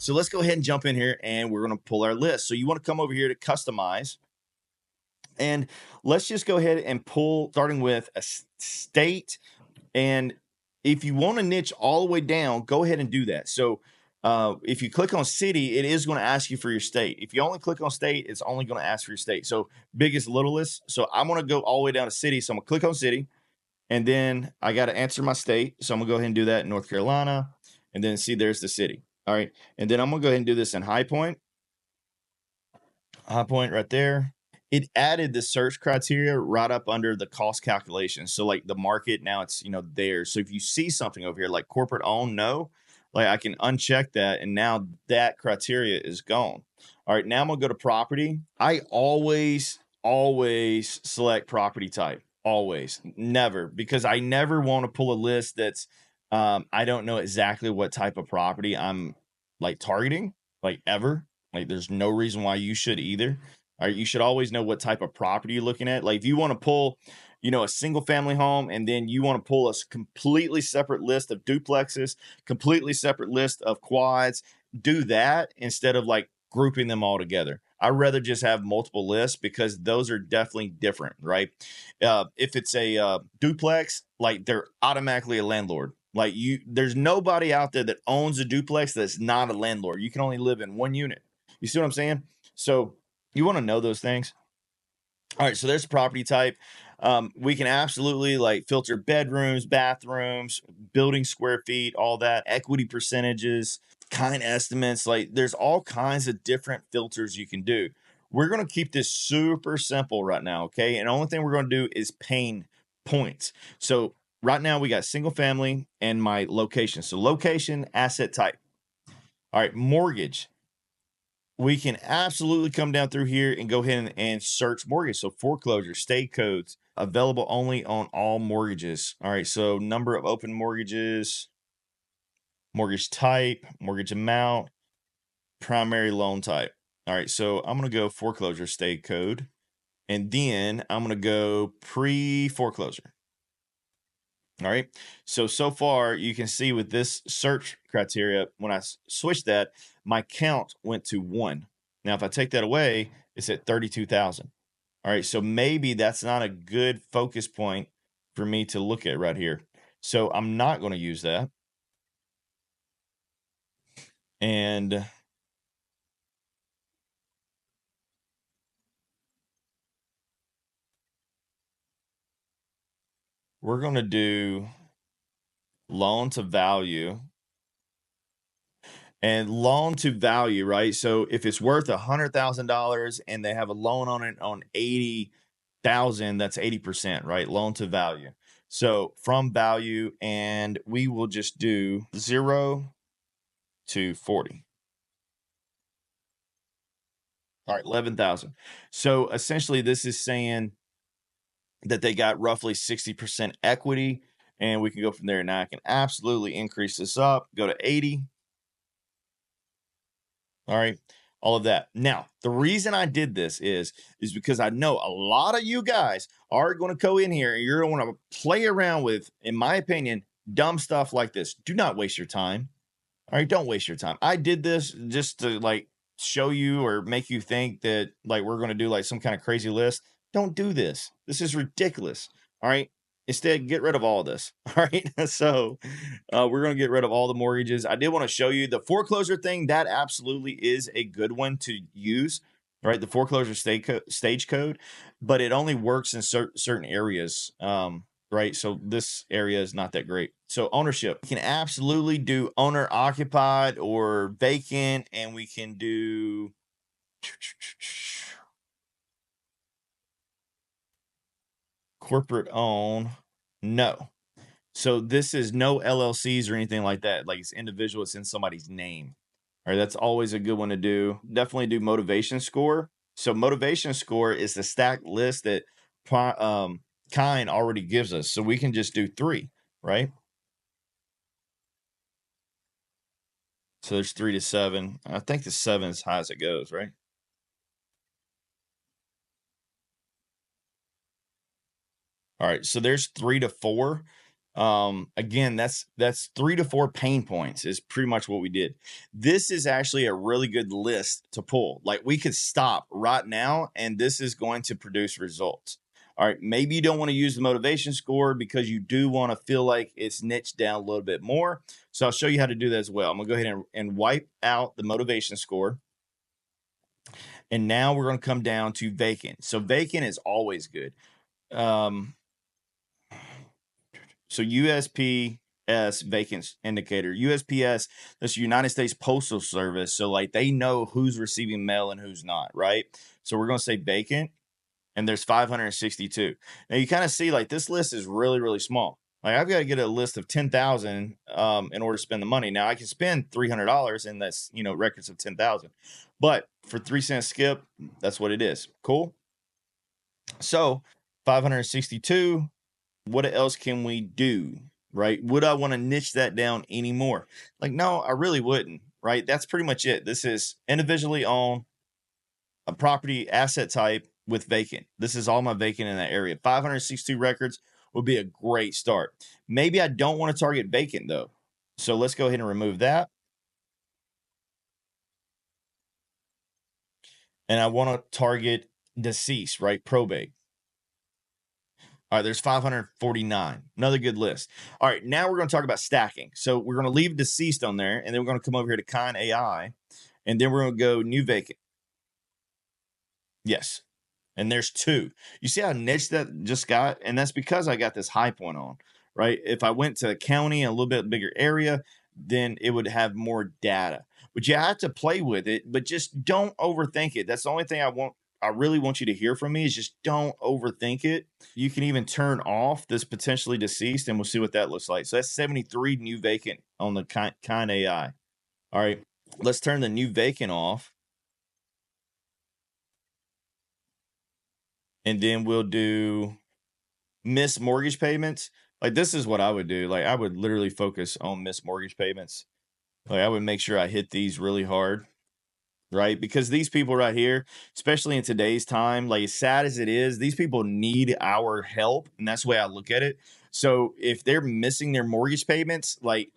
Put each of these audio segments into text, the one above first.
So let's go ahead and jump in here and we're going to pull our list. So you want to come over here to customize, and let's just go ahead and pull, starting with a state. And if you want to niche all the way down, go ahead and do that. So if you click on city, it is going to ask you for your state. If you only click on state, it's only going to ask for your state. So biggest, littlest. So I'm going to go all the way down to city. So I'm going to click on city, and then I got to answer my state. So I'm going to go ahead and do that in North Carolina, and then see there's the city. All right. And then I'm going to go ahead and do this in High Point. High Point right there. It added the search criteria right up under the cost calculation. So like the market, now it's, there. So if you see something over here like corporate owned, no, like I can uncheck that, and now that criteria is gone. All right, now I'm gonna go to property. I always select property type. Always, never, because I never want to pull a list that's I don't know exactly what type of property I'm like targeting, like ever. Like there's no reason why you should either. All right, you should always know what type of property you're looking at. Like if you want to pull, a single family home, and then you want to pull a completely separate list of duplexes, completely separate list of quads, do that instead of like grouping them all together. I'd rather just have multiple lists because those are definitely different, right? If it's a duplex, like they're automatically a landlord. Like there's nobody out there that owns a duplex that's not a landlord. You can only live in one unit. You see what I'm saying? So you want to know those things. All right, so there's property type. We can absolutely like filter bedrooms, bathrooms, building square feet, all that, equity percentages, kind estimates. Like there's all kinds of different filters you can do. We're going to keep this super simple right now, okay? And the only thing we're going to do is pain points. So right now we got single family and my location. So location, asset type. All right, mortgage. We can absolutely come down through here and go ahead and search mortgage. So foreclosure, state codes, available only on all mortgages. All right, so number of open mortgages, mortgage type, mortgage amount, primary loan type. All right, so I'm going to go foreclosure state code, and then I'm going to go pre-foreclosure. All right, so far you can see with this search criteria, when I switch that, my count went to 1. Now, if I take that away, it's at 32,000. All right, so maybe that's not a good focus point for me to look at right here. So I'm not going to use that. And we're going to do loan to value. And loan to value, right? So if it's worth $100,000 and they have a loan on it on 80,000, that's 80%, right? Loan to value. So from value, and we will just do 0 to 40. All right, 11,000. So essentially, this is saying that they got roughly 60% equity, and we can go from there. Now I can absolutely increase this up, go to 80. All right, all of that. Now, the reason I did this is because I know a lot of you guys are going to go in here and you're going to want to play around with, in my opinion, dumb stuff like this. Do not waste your time. All right, don't waste your time. I did this just to like show you or make you think that like we're going to do like some kind of crazy list. Don't do this. This is ridiculous. All right. Instead, get rid of all of this. All right. So we're going to get rid of all the mortgages. I did want to show you the foreclosure thing. That absolutely is a good one to use. Right. The foreclosure stage code, but it only works in certain areas. Right. So this area is not that great. So ownership, we can absolutely do owner occupied or vacant, and we can do corporate own. No. So this is no LLCs or anything like that. Like it's individual, it's in somebody's name. All right, that's always a good one to do. Definitely do motivation score. So motivation score is the stacked list that Kind already gives us. So we can just do 3, right? So there's 3 to 7. I think the 7 is high as it goes, right? All right, so there's 3 to 4. Again, that's 3 to 4 pain points is pretty much what we did. This is actually a really good list to pull. Like we could stop right now and this is going to produce results. All right, maybe you don't want to use the motivation score because you do want to feel like it's niched down a little bit more. So I'll show you how to do that as well. I'm gonna go ahead and wipe out the motivation score. And now we're going to come down to vacant. So vacant is always good. So USPS vacant indicator. USPS, that's United States Postal Service. So like they know who's receiving mail and who's not, right? So we're going to say vacant, and there's 562. Now you kind of see like this list is really, really small. Like I've got to get a list of 10,000 in order to spend the money. Now I can spend $300 and that's, records of 10,000, but for 3-cent skip, that's what it is. Cool. So 562, what else can we do, right? Would I want to niche that down anymore? Like, no, I really wouldn't, right? That's pretty much it. This is individually owned, a property asset type with vacant. This is all my vacant in that area. 562 records would be a great start. Maybe I don't want to target vacant though. So let's go ahead and remove that. And I want to target deceased, right? Probate. All right, there's 549. Another good list. All right, now we're going to talk about stacking. So we're going to leave deceased on there, and then we're going to come over here to Kind AI, and then we're going to go new vacant. Yes. And there's 2. You see how niche that just got? And that's because I got this high point on, right? If I went to a county, a little bit bigger area, then it would have more data. But you have to play with it, but just don't overthink it. That's the only thing I really want you to hear from me is just don't overthink it. You can even turn off this potentially deceased and we'll see what that looks like. So that's 73 new vacant on the Kind AI. All right, let's turn the new vacant off. And then we'll do missed mortgage payments. Like this is what I would do. Like I would literally focus on missed mortgage payments. Like I would make sure I hit these really hard, right? Because these people right here, especially in today's time, like as sad as it is, these people need our help. And that's the way I look at it. So if they're missing their mortgage payments, like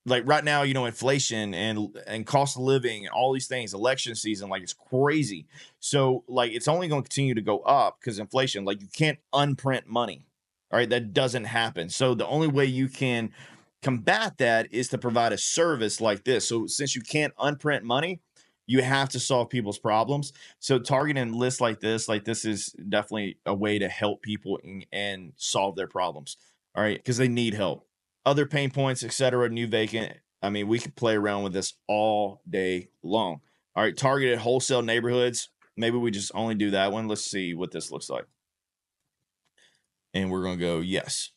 right now, inflation and cost of living and all these things, election season, like it's crazy. So like it's only going to continue to go up because inflation, like you can't unprint money. All right, that doesn't happen. So the only way you can combat that is to provide a service like this. So since you can't unprint money, you have to solve people's problems. So targeting lists like this is definitely a way to help people and solve their problems. All right, because they need help. Other pain points, etc. New vacant. I mean, we could play around with this all day long. All right, targeted wholesale neighborhoods. Maybe we just only do that one. Let's see what this looks like. And we're going to go yes.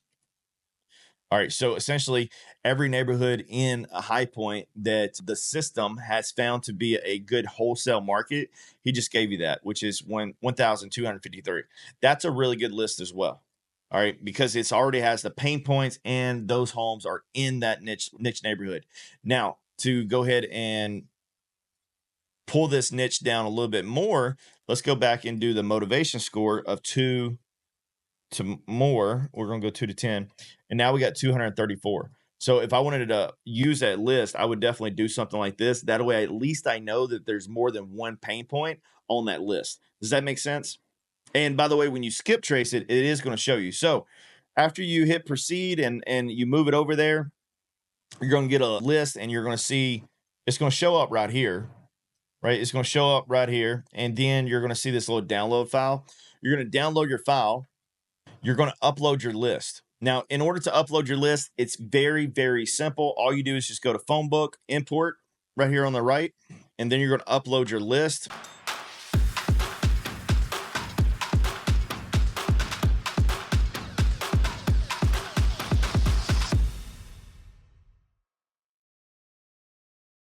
All right, so essentially every neighborhood in a high point that the system has found to be a good wholesale market, he just gave you that, which is 1,253. That's a really good list as well. All right, because it's already has the pain points and those homes are in that niche neighborhood. Now, to go ahead and pull this niche down a little bit more, let's go back and do the motivation score of 2 to more. We're going to go 2 to 10. And now we got 234. So if I wanted to use that list, I would definitely do something like this. That way, at least I know that there's more than one pain point on that list. Does that make sense? And by the way, when you skip trace it, it is going to show you. So after you hit proceed and you move it over there, you're going to get a list and you're going to see it's going to show up right here, right? It's going to show up right here. And then you're going to see this little download file. You're going to download your file. You're going to upload your list. Now, in order to upload your list, it's very, very simple. All you do is just go to phone book, import right here on the right, and then you're going to upload your list.